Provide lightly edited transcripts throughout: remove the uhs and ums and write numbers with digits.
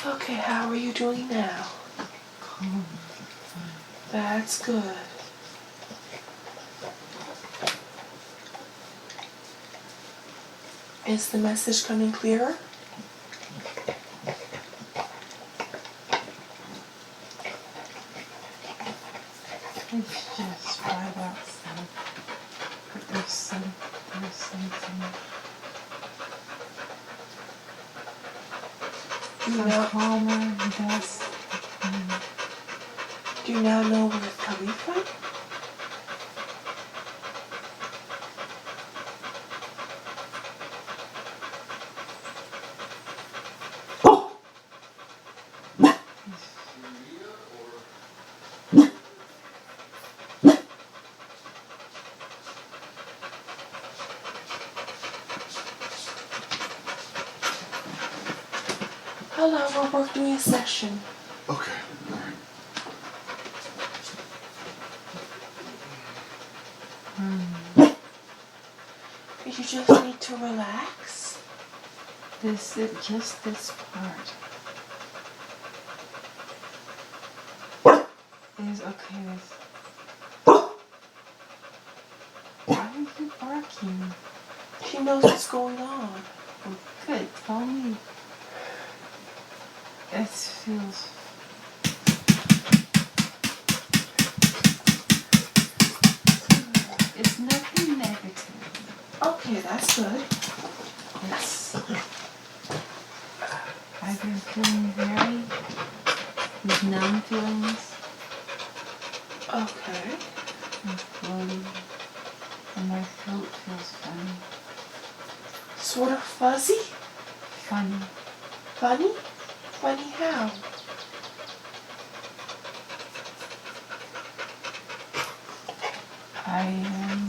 Okay, how are you doing now? Calm. That's good. Is the message coming clearer? It's just right outside. But there's something. Do you now, calmer, that's do you now know where it's coming from? How long will work doing a session? Okay, alright. You just need to relax. this is just this part. Is okay. Why are you barking? She knows what's going on. Well, good. Tell me. It feels. It's nothing negative. Okay, that's good. It's. I've been feeling very. These numb feelings. Okay. I'm floating. And my throat feels funny. Sort of fuzzy? Funny. Funny? Funny how? I am.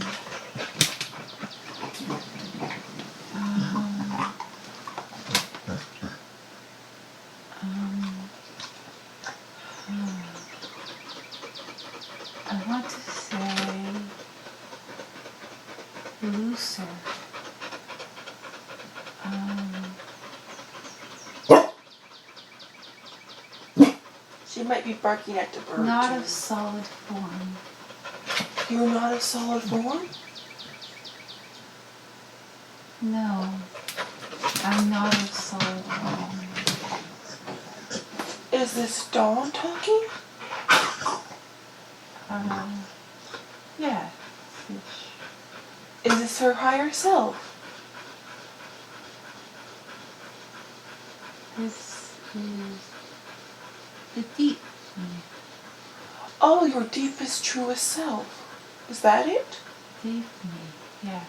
I want to say looser. She might be barking at the bird. Not too. of solid form. You're not of solid form? No, I'm not of solid form. Is this Dawn talking? Yeah. Is this her higher self? This is the deep me. Oh, your deepest, truest self. Is that it? Deep me, yeah.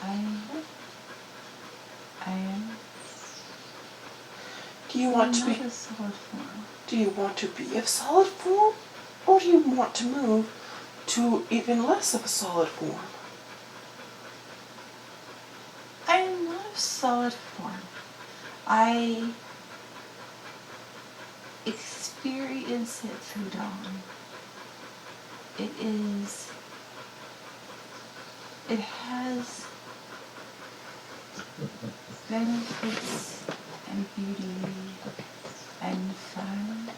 I am. Do you want to be? Not a solid form. Do you want to be of solid form, or do you want to move to even less of a solid form? I am not of solid form. I experience it through dawn. It has benefits and beauty and fun.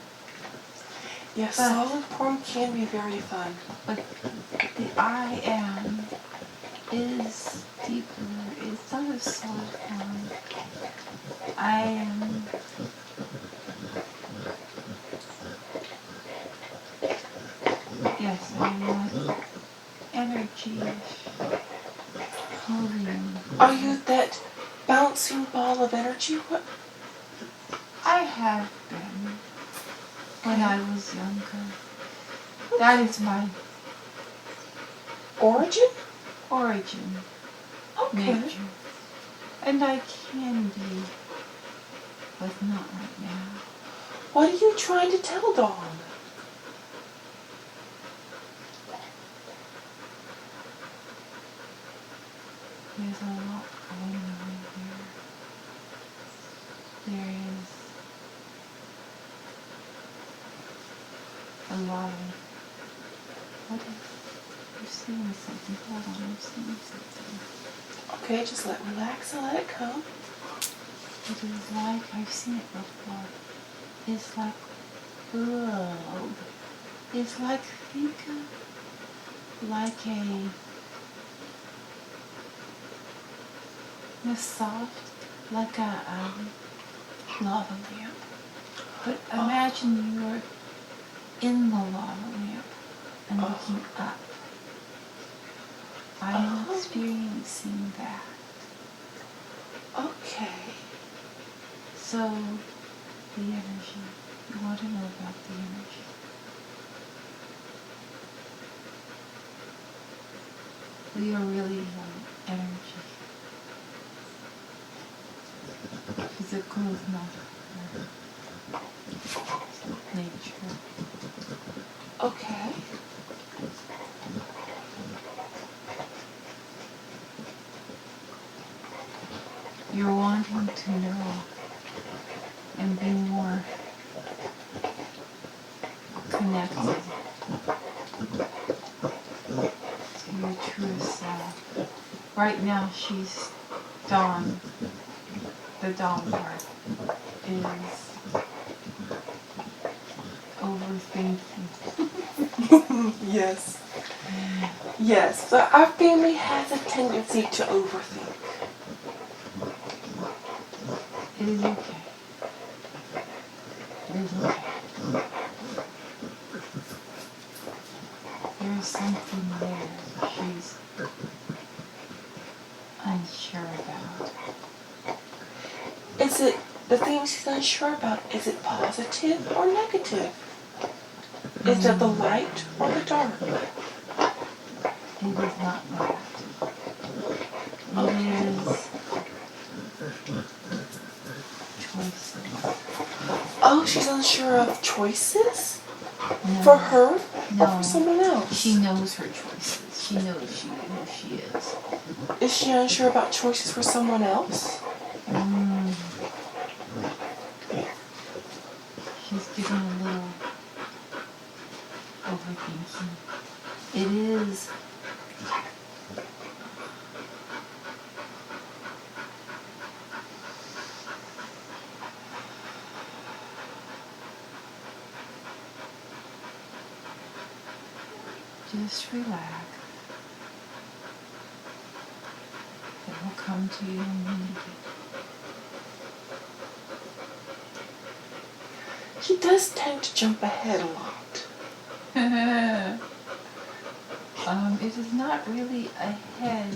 Yes, solid form can be very fun. But the I am is deeper. It's not a solid form. I am. Yes, I am energy hovering. Are you that bouncing ball of energy? What? I have been when I was younger. That is my Origin? origin, Okay. nature. And I can be, but not right now. What are you trying to tell Dawn? There's a lot going on here. There is a lot of. What is? You're seeing something. Hold on, I'm seeing something. Okay, just relax and let it come. It is like, I've seen it before. It's like, ugh. It's like, think of like a soft, like a lava lamp. But imagine you're in the lava lamp and looking up. I'm experiencing that. Okay. So, the energy. You want to know about the energy. We are really energy. Physical is not nature. Okay. You're wanting to know and be more connected to your truest self. Right now she's dawn. The dawn part is overthinking. Yes. Yes, but our family has a tendency to overthink. It is okay. It is okay. There's something there she's unsure about. Is it the thing she's unsure about? Is it positive or negative? Is it the light or the dark? It is not that. It is choices. Oh, she's unsure of choices? No. For her No. or for someone else? She knows her choices. She knows who she is. Is she unsure about choices for someone else? She's getting a little overthinking. It is just relax. It will come to you when you need it. She does tend to jump ahead a lot. It is not really ahead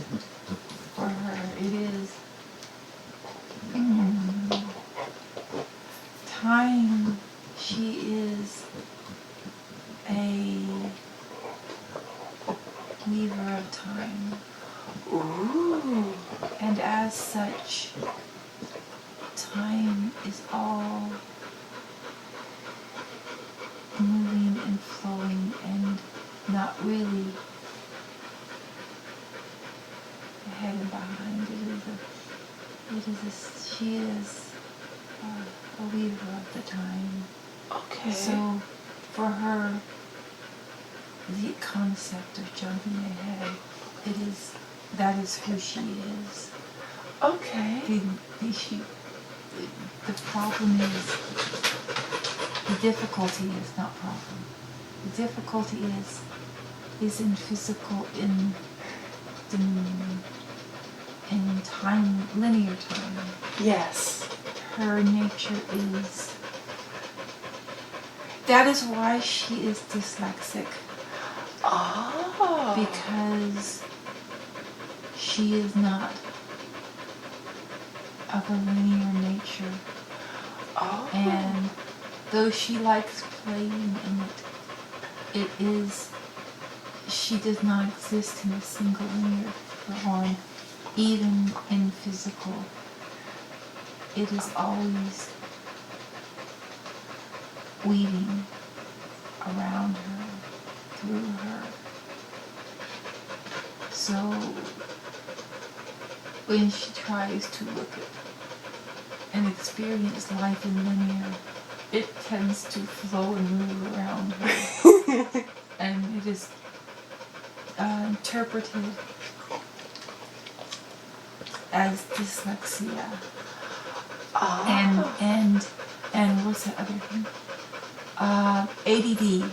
for her. It is time. She is a weaver of time. Ooh. And as such, time is all moving and flowing and not really ahead and behind. She is a weaver of the time. Okay. So for her, the concept of jumping ahead, that is who she is. Okay. The problem is, the difficulty is not problem. The difficulty is in physical, in time, linear time. Yes. Her nature is, that is why she is dyslexic. Ah. Because she is not of a linear nature. Oh. And though she likes playing in it, she does not exist in a single linear form, even in physical. It is always weaving around her, through her. So when she tries to look at and experience life in linear, it tends to flow and move around her. And it is interpreted as dyslexia. And what's the other thing? ADD.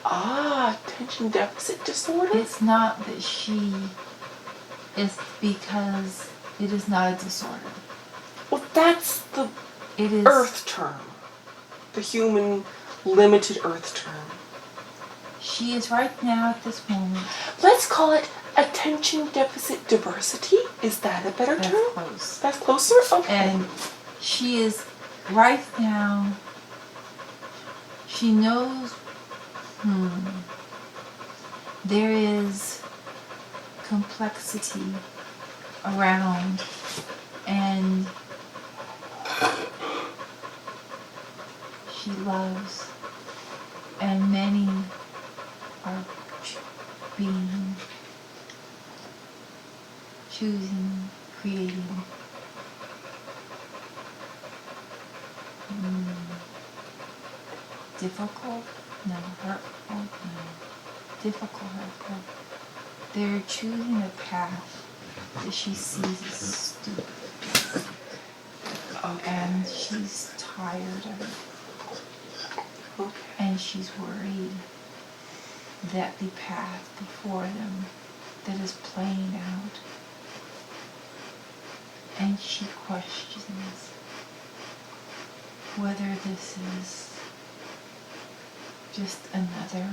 Attention deficit disorder? It's not that it's because it is not a disorder. Well, that's the It is Earth term. The human limited Earth term. She is right now at this moment. Let's call it attention deficit diversity. Is that a better term? Close. That's closer? Okay. And she is right now, she knows, there is complexity around, and she loves, and many are choosing, creating difficult, no, hurtful, no, difficult, hurtful. They're choosing a path that she sees as stupid. Okay. And she's tired of it. Okay. And she's worried that the path before them that is playing out, and she questions whether this is just another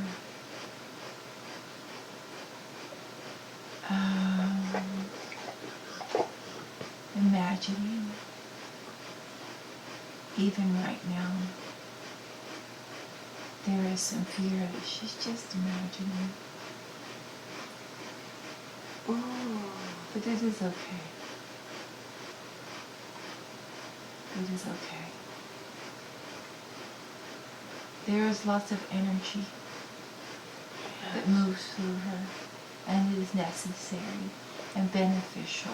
imagining, even right now. There is some fear that she's just imagining. But it is okay. It is okay. There is lots of energy that moves through her, and it is necessary and beneficial.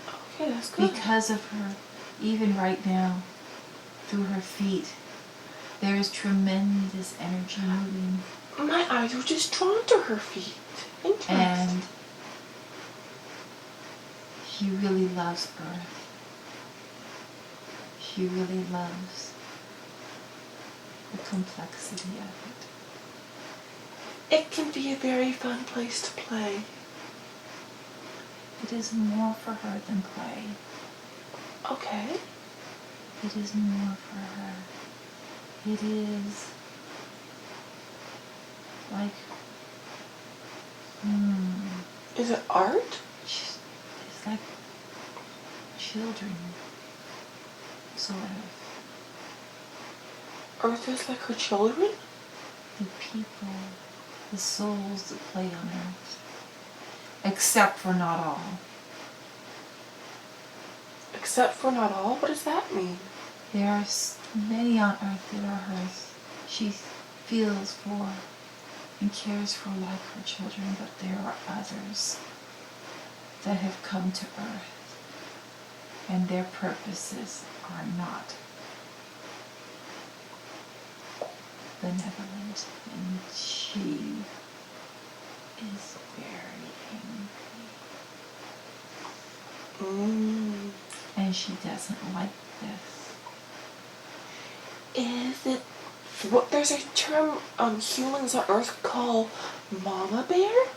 Okay, that's good. Because of her, even right now, through her feet, there is tremendous energy moving. My eyes were just drawn to her feet. Interesting. And she really loves Earth. She really loves the complexity of it. It can be a very fun place to play. It is more for her than play. Okay. It is more for her. It is like, Is it art? it's like children, sort of. Earth is like her children? The people, the souls that play on Earth. Except for not all. Except for not all? What does that mean? There are many on Earth that are hers. She feels for and cares for like her children, but there are others that have come to Earth, and their purposes are not benevolent, and she is very angry. And she doesn't like this. Is it... What, there's a term humans on Earth call mama bear?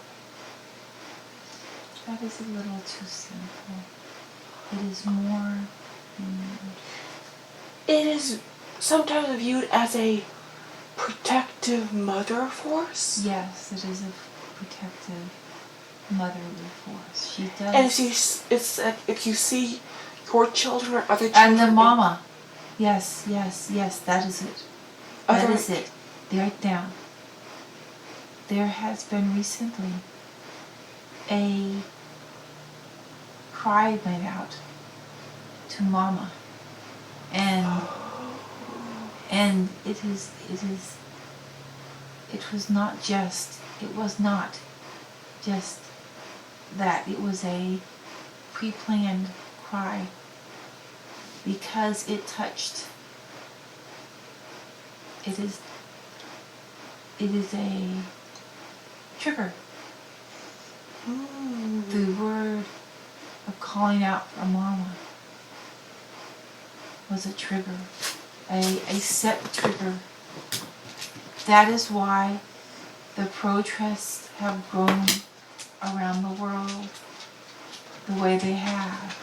That is a little too simple. It is more... It is sometimes viewed as a protective mother force. Yes, it is a protective motherly force. She does... And if you see your children or other children... And the mama. Yes, that is it. That is it. Right down. There has been recently a cry went out to mama. And it was not just that. It was a pre-planned cry because it touched. It is a trigger. The word of calling out for mama. was a trigger, a set trigger. That is why the protests have grown around the world the way they have.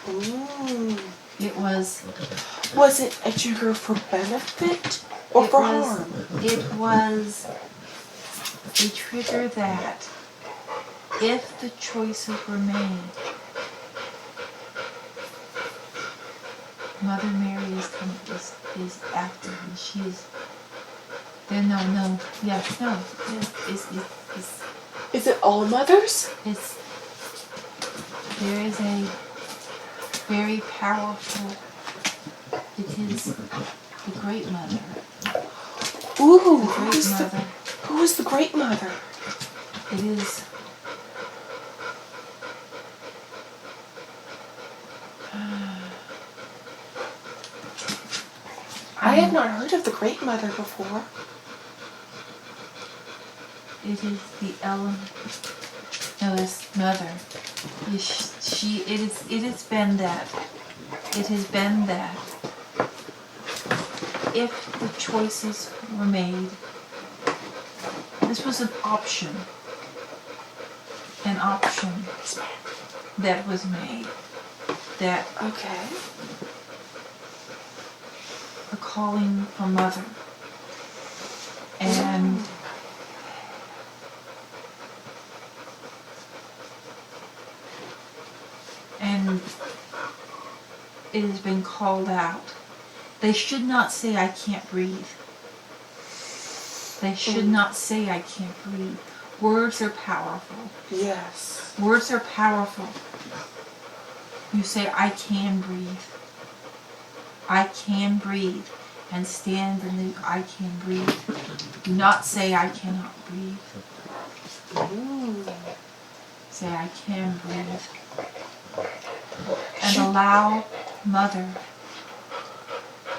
It was it a trigger for benefit or for harm? It was a trigger that, if the choices were made, Mother Mary is active, and she's there. Is it all mothers? There is a very powerful. It is the Great Mother. Ooh, The Great Mother. Who is the Great Mother? It is. I have not heard of the Great Mother before. It is the Eldest Mother. It has been that. It has been that. If the choices were made, this was an option. An option that was made. That. Okay. A calling from Mother. And it has been called out. They should not say, I can't breathe. They should not say, I can't breathe. Words are powerful. Yes. Words are powerful. You say, I can breathe. I can breathe. And stand in the I can breathe. Do not say, I cannot breathe. Say, I can breathe. And allow Mother.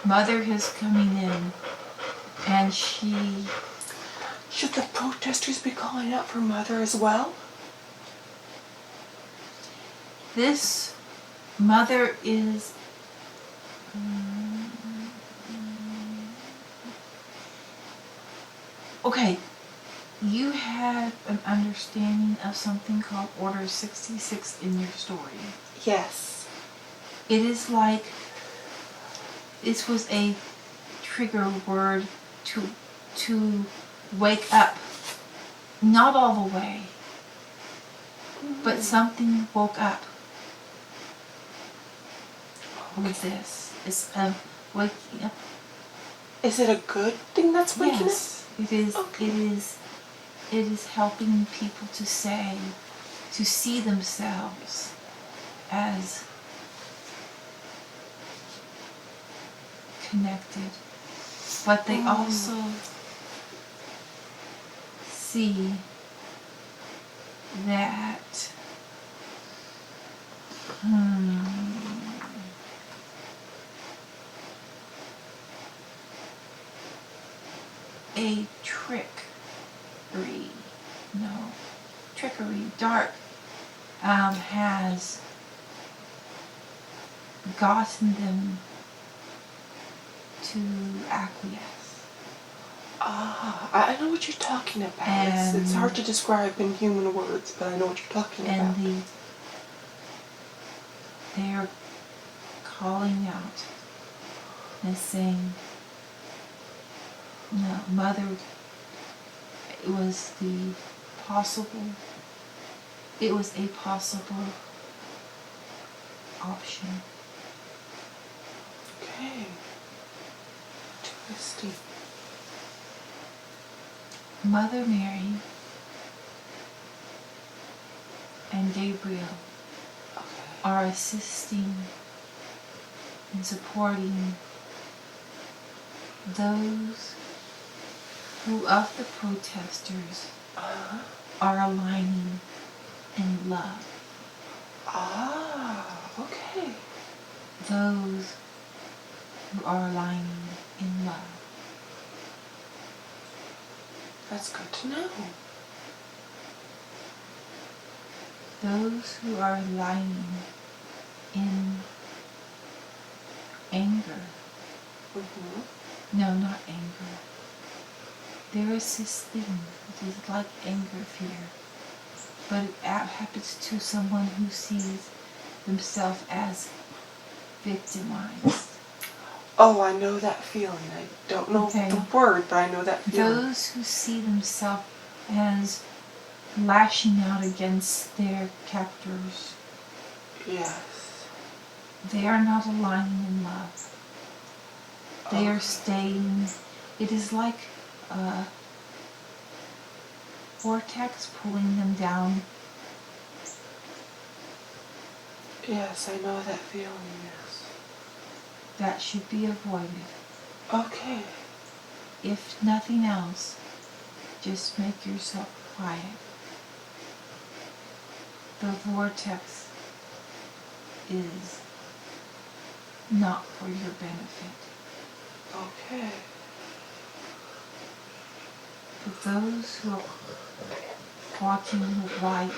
Mother is coming in, and she. Should the protesters be calling out for Mother as well? This Mother is. Okay, you have an understanding of something called Order 66 in your story. Yes. It is like this was a trigger word to wake up. Not all the way, but something woke up with this. It's waking up. Is it a good thing that's waking Yes, it is. Okay. It is helping people to see themselves as connected, but they also see that a dark has gotten them to acquiesce. I know what you're talking about. It's hard to describe in human words, but I know what you're talking about. And they're calling out and saying, no, Mother, it was a possible option. Okay. Interesting. Mother Mary and Gabriel are assisting and supporting those who of the protesters are aligning in love. Okay. Those who are aligning in love. That's good to know. Those who are aligning in anger Mm-hmm. No, not anger. There is this thing that is like anger, fear, but it happens to someone who sees themselves as victimized. Oh, I know that feeling. I don't know the word, but I know that feeling. Those who see themselves as lashing out against their captors. Yes. They are not aligning in love. They are staying. It is like a vortex pulling them down. Yes, I know that feeling, yes. That should be avoided. Okay. If nothing else, just make yourself quiet. The vortex is not for your benefit. Okay. But those who are walking with light,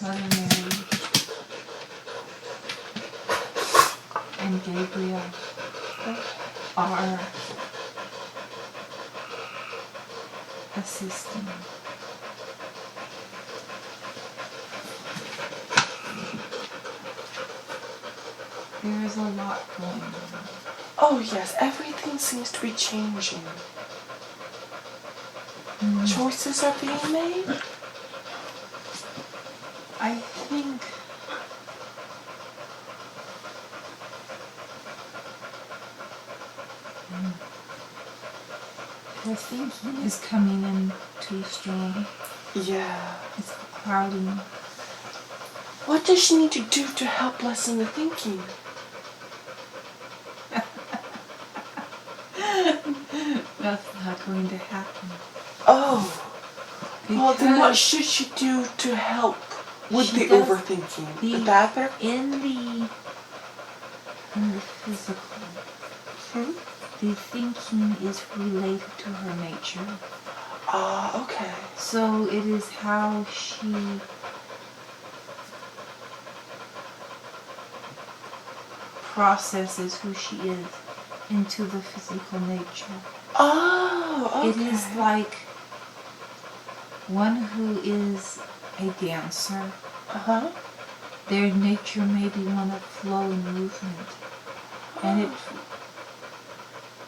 Mother Mary and Gabriel are assisting. There is a lot going on. Oh yes, everything seems to be changing. Choices are being made. I think her thinking is coming in too strong. Yeah. It's crowding. What does she need to do to help lessen the thinking? That's not going to happen. Oh. Well, then what Because should she do to help with she the does overthinking? the- Would that better? in the physical, the thinking is related to her nature. Ah, okay. So it is how she processes who she is into the physical nature. Oh, okay. It is like one who is a dancer. Uh-huh. Their nature may be one of flow and movement. And it,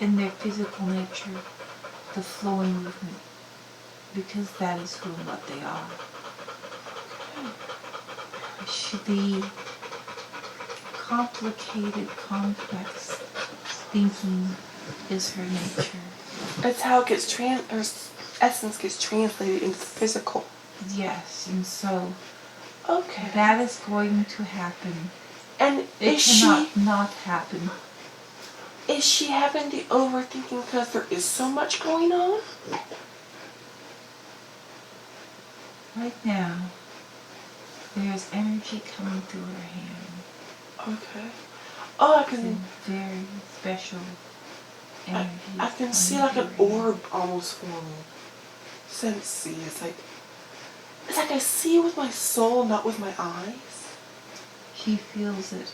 in their physical nature, the flow and movement, because that is who and what they are. The complicated, complex thinking is her nature. That's how it gets her essence gets translated into physical. Yes, and so Okay. that is going to happen. And It is cannot she not happen. is she having the overthinking because there is so much going on? Right now, there's energy coming through her hand. Okay. Oh, I It's a can very special energy. I can see coming like an through her hand. orb almost forming. Sensei. It's like I see with my soul, not with my eyes. She feels it.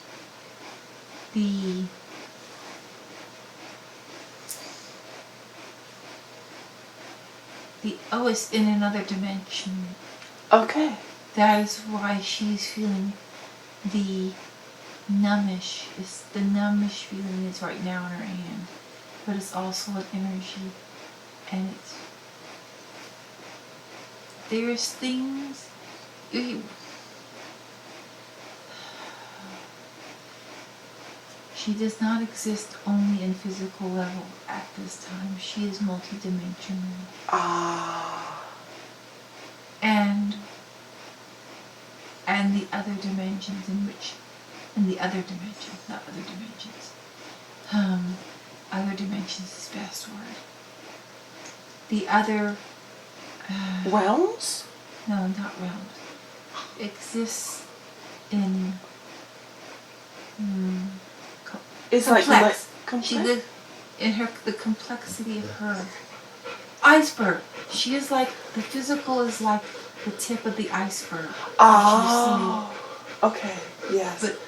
It's in another dimension. Okay. That is why she's feeling the numbish. The numbish feeling is right now in her hand. But it's also an energy. And there's things. She does not exist only in physical level at this time. She is multidimensional. Ah. And the other dimensions other dimensions is the best word. The other Realms? no, not realms, exists in It's complex. complex. She lives in the complexity of her iceberg. She is like, the physical is like the tip of the iceberg. Oh. Okay. Yes. But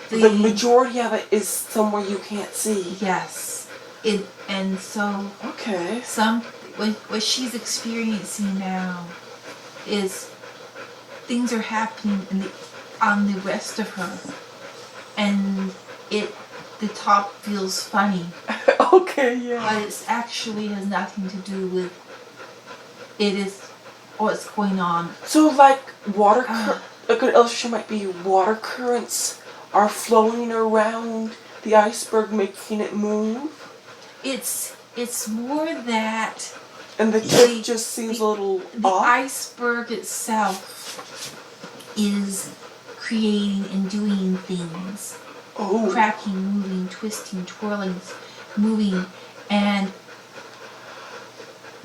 the majority of it is somewhere you can't see. Yes. And so Okay. what she's experiencing now is things are happening on the rest of her, and the top feels funny. Okay, yeah. But it actually has nothing to do with it is what's going on. So like a good illustration might be water currents are flowing around the iceberg, making it move. It's more that. And the tip just seems a little the off. iceberg itself is creating and doing things. Oh. Cracking, moving, twisting, twirling, moving,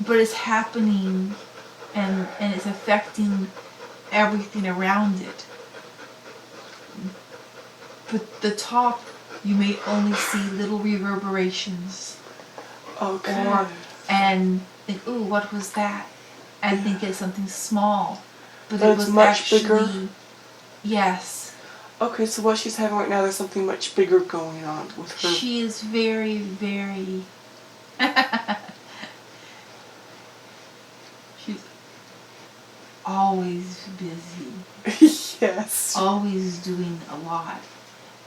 but it's happening and it's affecting everything around it. But the top, you may only see little reverberations. Okay. And think, ooh, what was that? And think it's something small. But it it's was much actually bigger? Yes. Okay, so what she's having right now, there's something much bigger going on with her. She is very, very she's always busy. Yes. Always doing a lot.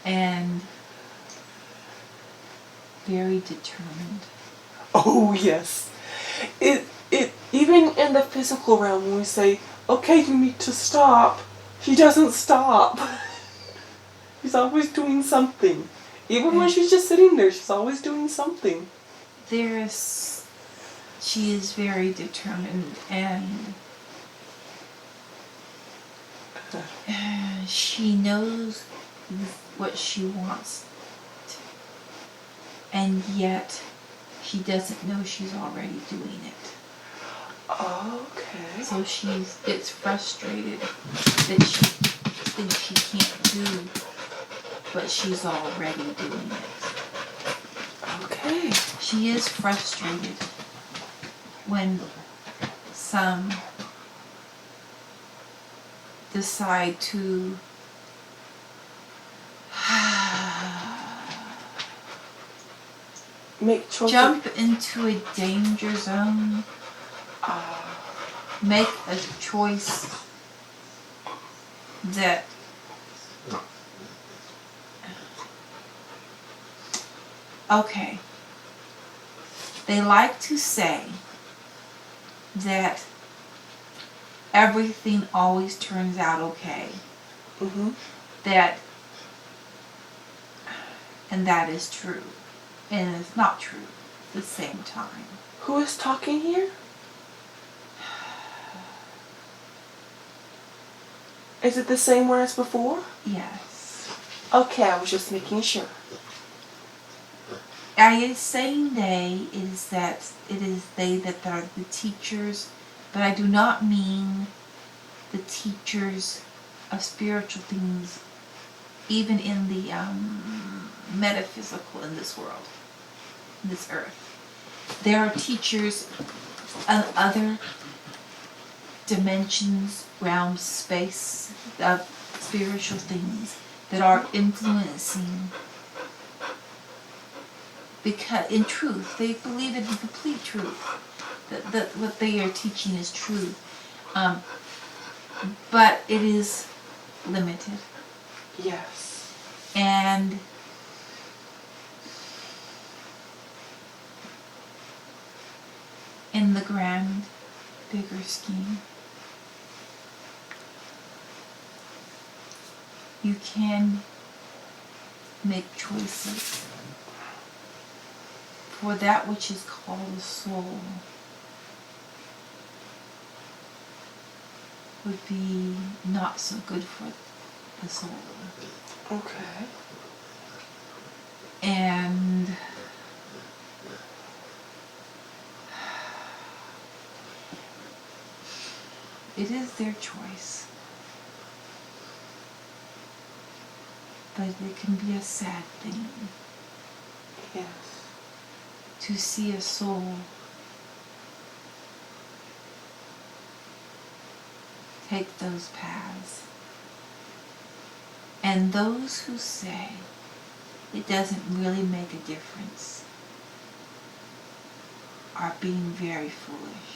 And very determined. Oh, yes. It even in the physical realm, when we say, okay, you need to stop, she doesn't stop. She's always doing something. Even when she's just sitting there, she's always doing something. She is very determined, and she knows what she wants, and yet she doesn't know she's already doing it. Okay. So she gets frustrated that she thinks she can't do, but she's already doing it. Okay. She is frustrated when some decide to Make choices. jump into a danger zone, make a choice that okay. They like to say that everything always turns out okay. Mm-hmm. And that is true. And it's not true at the same time. Who is talking here? Is it the same one as before? Yes. Okay, I was just making sure. I is saying they is that it is they that are the teachers, but I do not mean the teachers of spiritual things, even in the metaphysical in this world, in this earth. There are teachers of other dimensions, realms, space, of spiritual things that are influencing. Because in truth, they believe it in complete truth. That what they are teaching is true. But it is limited. Yes. And in the grand, bigger scheme, you can make choices for that which is called a soul. Would be not so good for the soul. Okay. And it is their choice. But it can be a sad thing. Yes. To see a soul take those paths And those who say it doesn't really make a difference are being very foolish.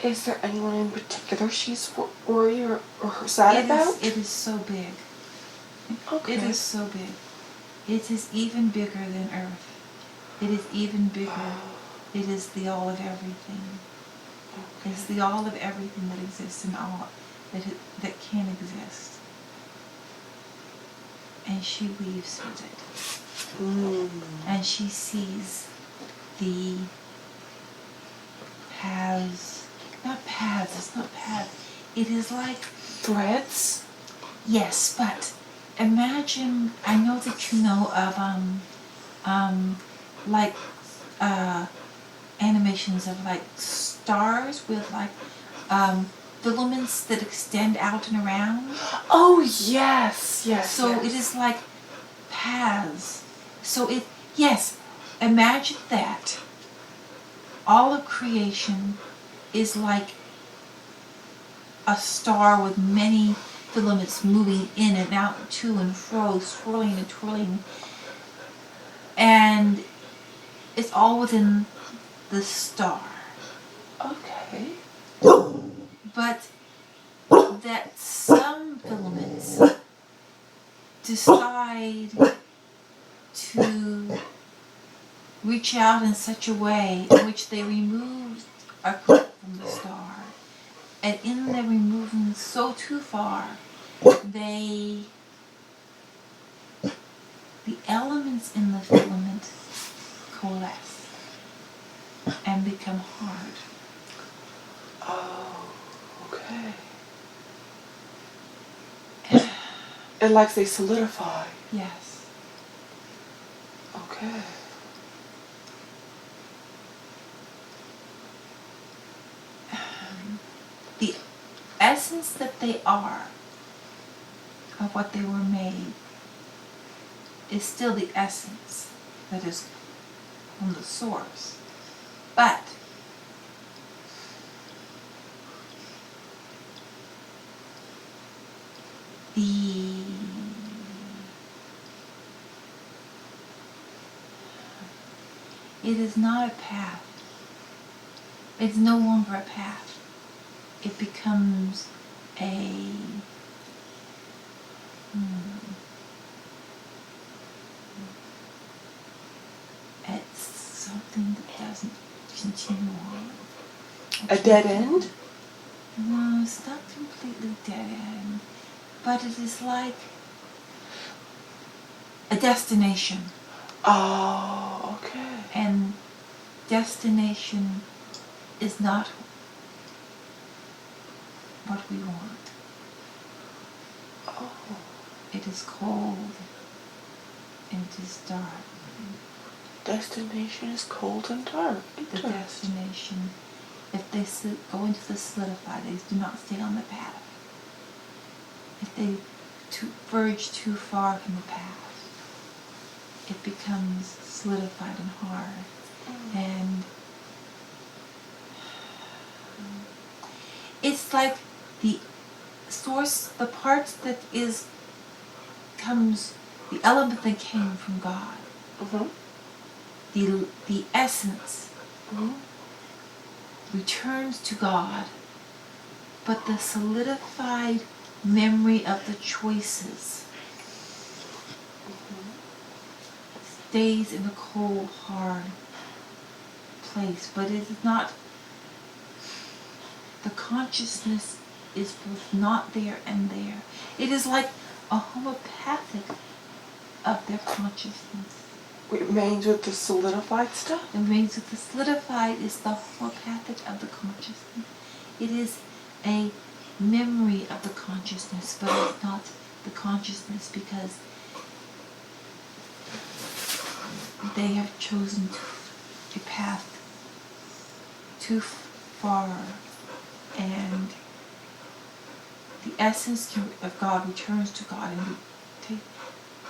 Is there anyone in particular she's worried or sad about? It is so big. Okay. It is so big. It is even bigger than Earth. It is even bigger. It is the all of everything. Okay. It's the all of everything that exists and all that can exist. And she weaves with it. And she sees the paths. Not paths, it's not paths. It is like Threads? yes, but imagine, I know that you know of like animations of like stars with like filaments that extend out and around. Oh yes, yes. So yes. it is like paths. So yes, imagine that. All of creation is like a star with many filaments moving in and out, to and fro, swirling and twirling. And it's all within the star. Okay. But that some filaments decide to reach out in such a way in which they remove a group from the star. And in their removing so too far, the elements in the filament coalesce and become hard. Oh, okay. And like they solidify. Yes. Okay. The essence that they are, of what they were made, is still the essence that is from the source. But it is not a path. It's no longer a path. It becomes it's something that doesn't continue on. A dead end? No, it's not completely dead end, but it is like a destination. Oh, okay. And destination is not what we want. Oh. It is cold and it is dark. Destination is cold and dark. The destination, if they go into the solidify, they do not stay on the path. If they verge too far from the path, it becomes solidified and hard. And it's like the source, the part that comes, the element that came from God. The essence returns to God, but the solidified memory of the choices stays in a cold, hard place. But it is not, the consciousness is both not there and there. It is like a homeopathic of their consciousness. It remains with the solidified stuff? It remains with the solidified is the homeopathic of the consciousness. It is a memory of the consciousness, but it's not the consciousness because they have chosen a path too far, and the essence of God returns to God, and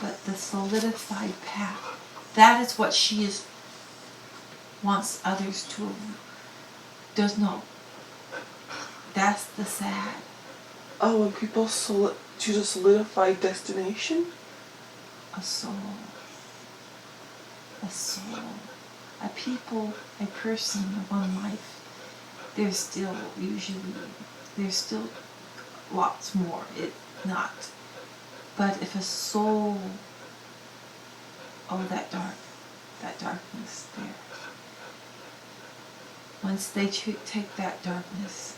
but the solidified path, that is what she wants others to, does not That's the sad. Oh, when people choose a solidified destination? A soul. A soul. A people, a person, one life. There's still lots more. It's not. But if a soul, oh, that darkness there. Once they take that darkness,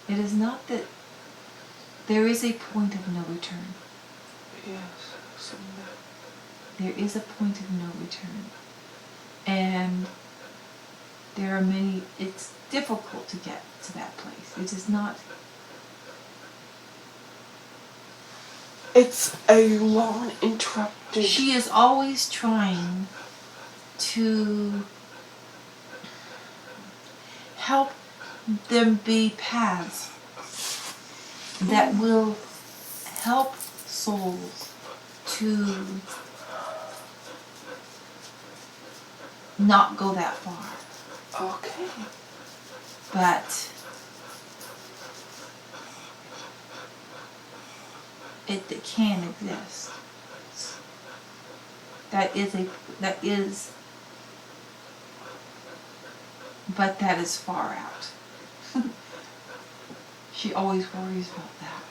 it is not that there is a point of no return. Yes, somewhere. There is a point of no return. And there are many, it's difficult to get to that place. It is not. It's a long interrupted. She is always trying to help them be paths that will help souls to not go that far. Okay. But it can exist. But that is far out. She always worries about that.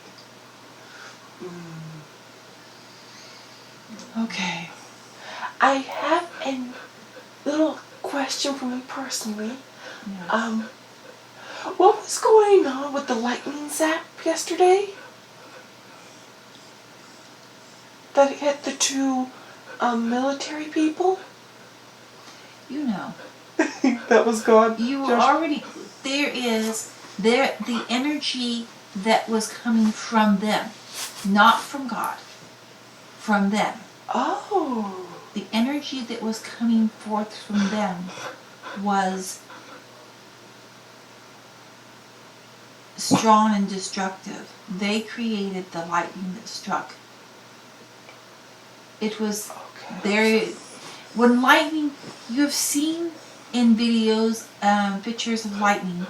Okay. I have a little question for me personally. Yes. What was going on with the lightning zap yesterday? That hit the two military people? You know. That was God. You already, the energy that was coming from them, not from God, from them. Oh. The energy that was coming forth from them was strong and destructive. They created the lightning that struck. It was there. When lightning, you've seen in videos, pictures of lightning,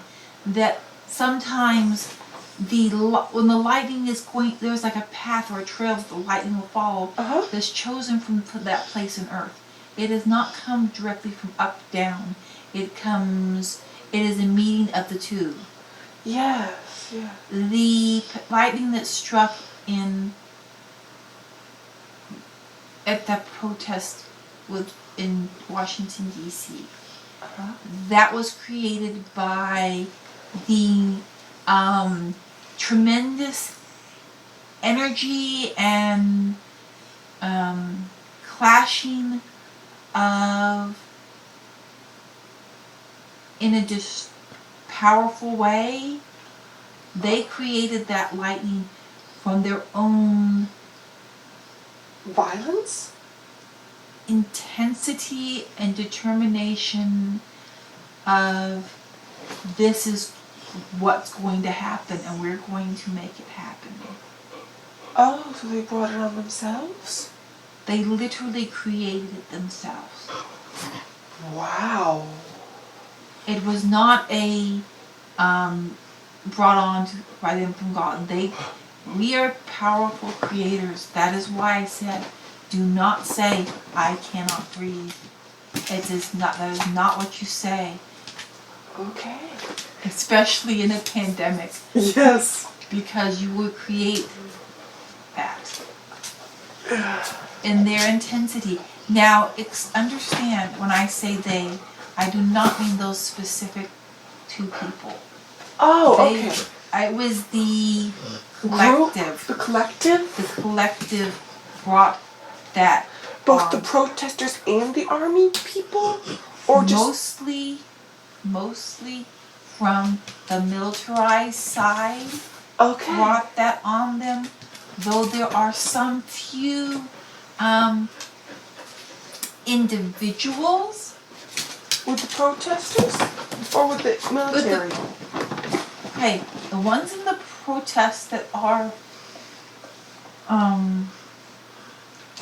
that sometimes when the lightning is going, there's like a path or a trail that the lightning will follow that's chosen from that place on earth. It does not come directly from up down. It is a meeting of the two. Yes, yeah. The lightning that struck at that protest in Washington, D.C., that was created by the tremendous energy and clashing in a powerful way. They created that lightning from their own violence, intensity, and determination of this is what's going to happen and we're going to make it happen. Oh, so they brought it on themselves? They literally created it themselves. Wow. It was not brought on by them from God. We are powerful creators. That is why I said, do not say, I cannot breathe. That is not what you say. Okay. Especially in a pandemic. Yes. Because you will create that. In their intensity. Now, understand, when I say they, I do not mean those specific two people. Oh, okay. It was the collective. The collective? The collective brought that. Both the protesters and the army people? Or just mostly from the militarized side. Okay. Brought that on them. Though there are some few individuals. With the protesters? Or with the military? The ones in the protests that are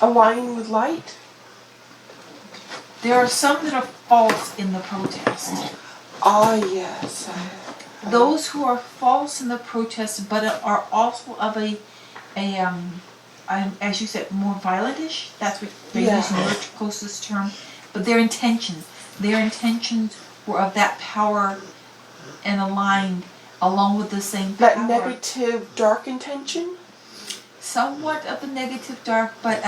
aligning with light? There are some that are false in the protest. Ah, yes. those who are false in the protest, but are also of as you said, more violentish. That's what they're using your closest term. But their intentions were of that power and aligned along with the same power. That negative, dark intention? Somewhat of the negative dark, but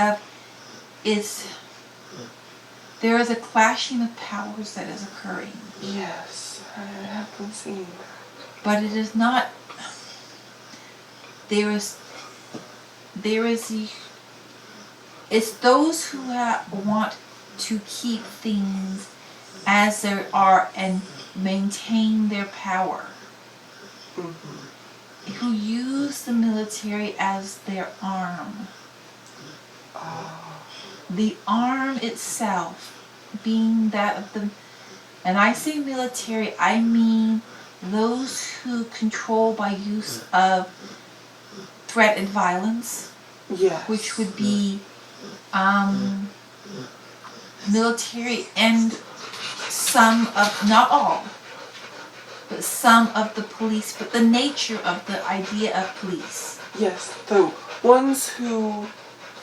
there is a clashing of powers that is occurring. Yes, I have been seeing that. But it is not. It's those who want to keep things as they are and maintain their power. Mm-hmm. Who use the military as their arm. The arm itself being that of the, and I say military, I mean those who control by use of threat and violence. Yes. Which would be military and some of, not all, but some of the police, but the nature of the idea of police. Yes, the ones who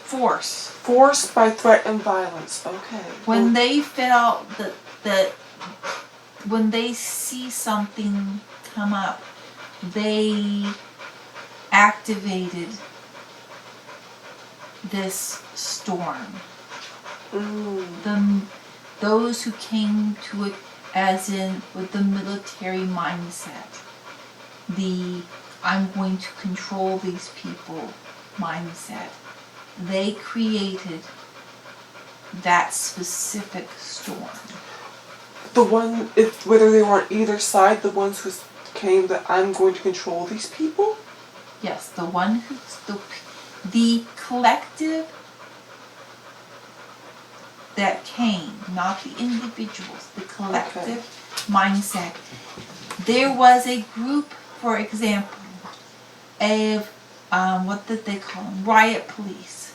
forced by threat and violence. Okay. When they felt that when they see something come up, they activated this storm. Those who came to it as in with the military mindset, the I'm going to control these people mindset, they created that specific storm. The one, whether they were on either side, the ones who came that I'm going to control these people? Yes, the one who, the collective that came, not the individuals, the collective mindset. There was a group, for example, of, what did they call them? Riot police.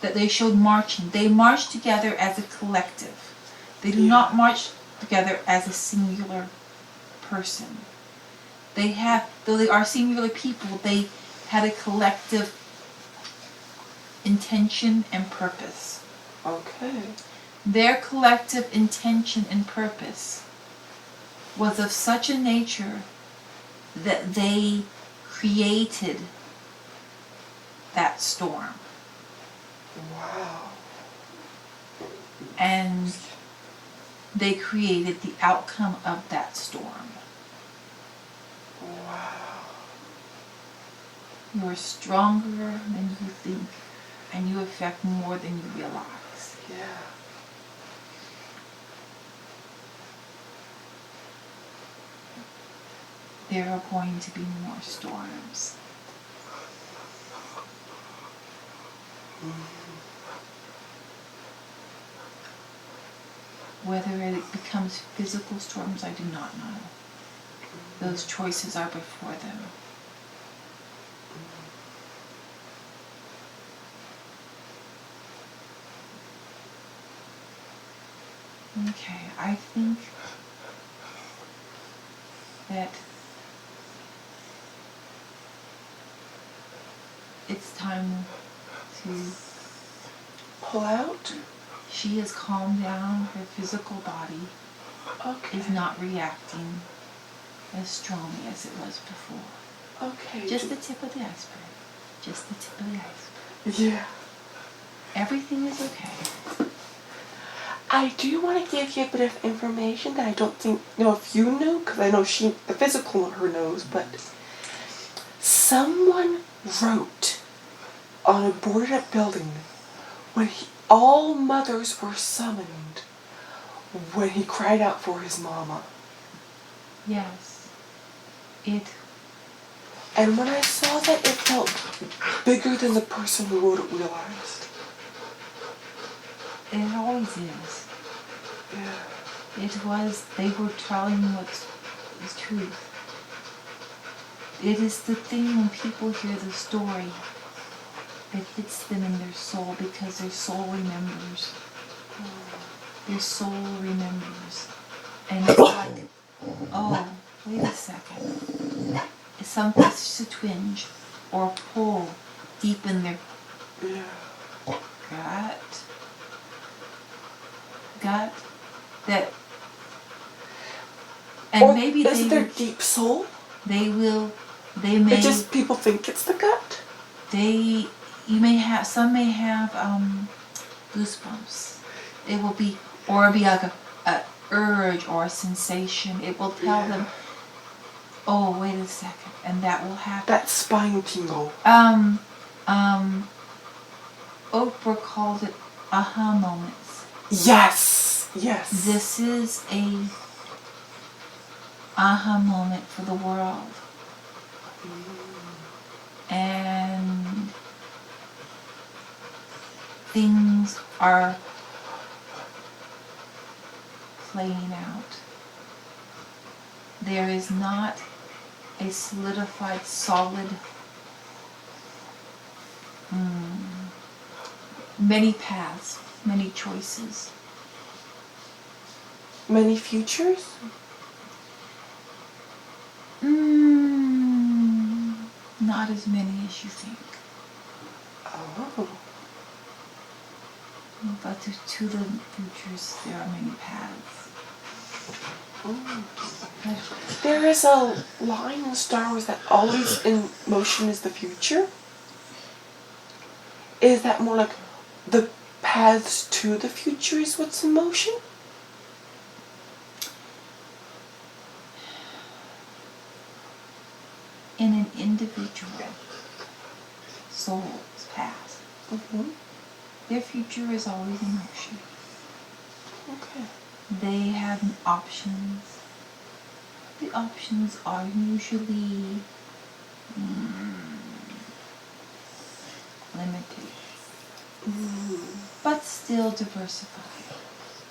That they showed marching. They march together as a collective. They do not march together as a singular person. They have, though they are singular people, they had a collective intention and purpose. Okay. Their collective intention and purpose was of such a nature that they created that storm. Wow. And they created the outcome of that storm. Wow. You are stronger than you think, and you affect more than you realize. Yeah. There are going to be more storms. Whether it becomes physical storms, I do not know. Those choices are before them. Okay, I think that it's time to pull out. She has calmed down. Her physical body is not reacting as strongly as it was before. Okay. Just the tip of the iceberg. Just the tip of the iceberg. Yeah. Everything is okay. I do want to give you a bit of information that I don't know if you know, because I know the physical in her knows, but someone wrote on a boarded up building when all mothers were summoned when he cried out for his mama. Yes. And when I saw that, it felt bigger than the person who wrote it realized. It always is. Yeah. They were telling what's truth. It is the thing when people hear the story, it hits them in their soul because their soul remembers. Their soul remembers. And it's like, oh, wait a second. It's a twinge or pull deep in their gut, that, and or maybe is their deep soul? They may. It just people think it's the gut. Some may have goosebumps. It will be, or it'll be like a urge or a sensation. It will tell them, oh, wait a second, and that will happen. That spine tingle. Oprah called it aha moments. Yes. This is a aha moment for the world. And things are playing out. There is not a solidified, solid, many paths, many choices. Many futures? Not as many as you think. Oh. But to the futures, there are many paths. There is a line in Star Wars that always in motion is the future. Is that more like the paths to the future is what's in motion? In an individual soul's path, their future is always in motion. Okay. They have options. The options are usually limited, but still diversified.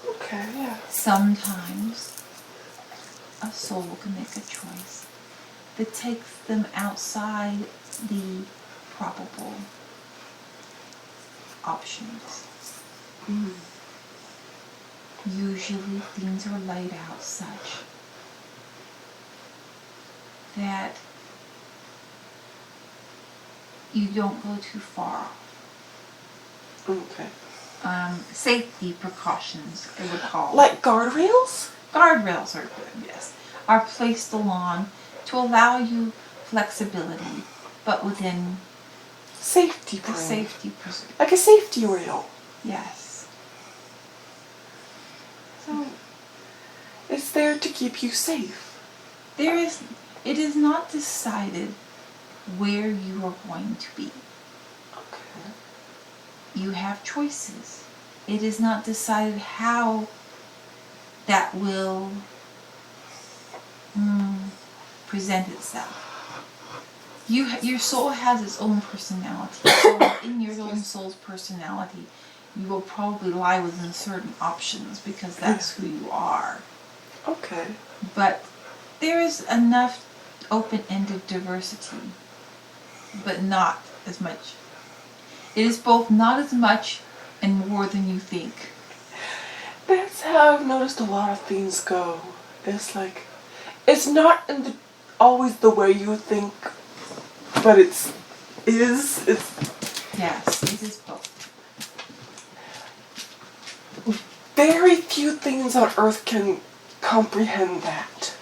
Okay, yeah. Sometimes a soul can make a choice that takes them outside the probable options. Usually things are laid out such that you don't go too far. Okay. Safety precautions, I would call. Like guardrails? Guardrails are good, yes. Are placed along to allow you flexibility, but within Safety the frame. safety preserve. Like a safety rail. Yes. So It's there to keep you safe. it is not decided where you are going to be. Okay. You have choices. It is not decided how that will present itself. Your soul has its own personality. So in your own soul's personality, you will probably lie within certain options because that's who you are. Okay. But there is enough open-ended diversity, but not as much. It is both not as much and more than you think. That's how I've noticed a lot of things go. It's like, it's not always the way you think, but it's. Yes, it is both. Very few things on Earth can comprehend that.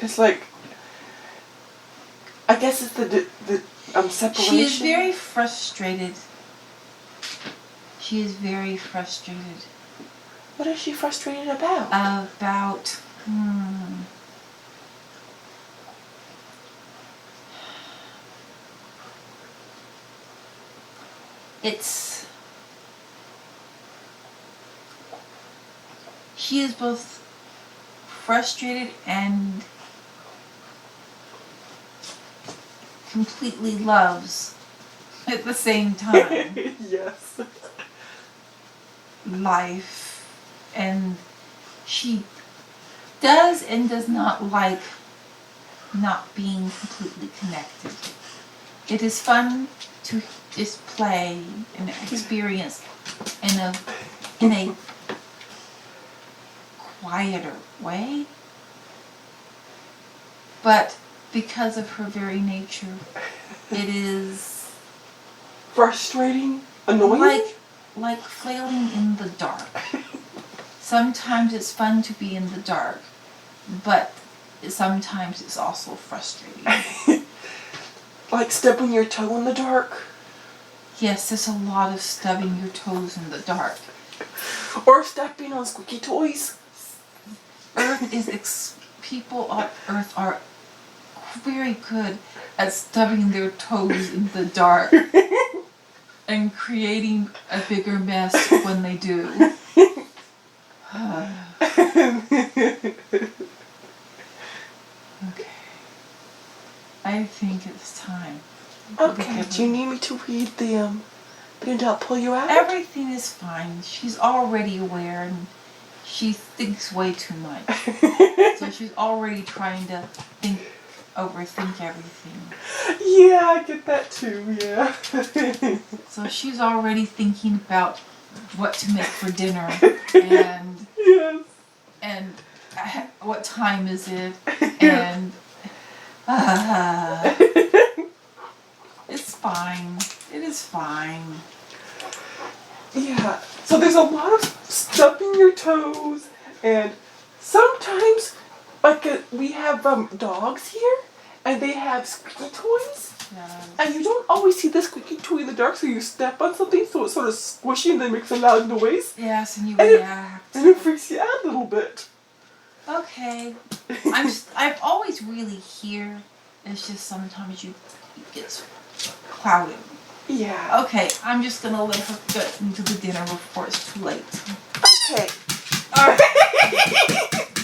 It's like, I guess it's the separation. She is very frustrated. What is she frustrated about? About she is both frustrated and completely loves at the same time. Yes. Life, and she does and does not like not being completely connected. It is fun to just play and experience in a quieter way, but because of her very nature, it is Frustrating? Annoying? like flailing in the dark. Sometimes it's fun to be in the dark, but sometimes it's also frustrating. Like stubbing your toe in the dark? Yes, there's a lot of stubbing your toes in the dark. Or stepping on squeaky toys? People on Earth are very good at stubbing their toes in the dark and creating a bigger mess when they do. Okay. I think it's time. Okay, do you need me to read the handout, pull you out? Everything is fine. She's already aware and she thinks way too much. So she's already trying to overthink everything. Yeah, I get that too, yeah. So she's already thinking about what to make for dinner and Yes. and what time is it and it's fine. It is fine. Yeah, so there's a lot of stubbing your toes, and sometimes, we have dogs here, and they have squeaky toys, Yes. and you don't always see the squeaky toy in the dark, so you step on something so it's sort of squishy and then makes a loud noise, Yes, and you and react. and it freaks you out a little bit. Okay. I'm always really here. It's just sometimes it gets clouded. Yeah. Okay, I'm just gonna let her get into the dinner before it's too late. Okay. Alright.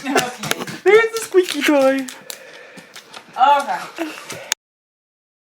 Okay. There's the squeaky toy. Alright.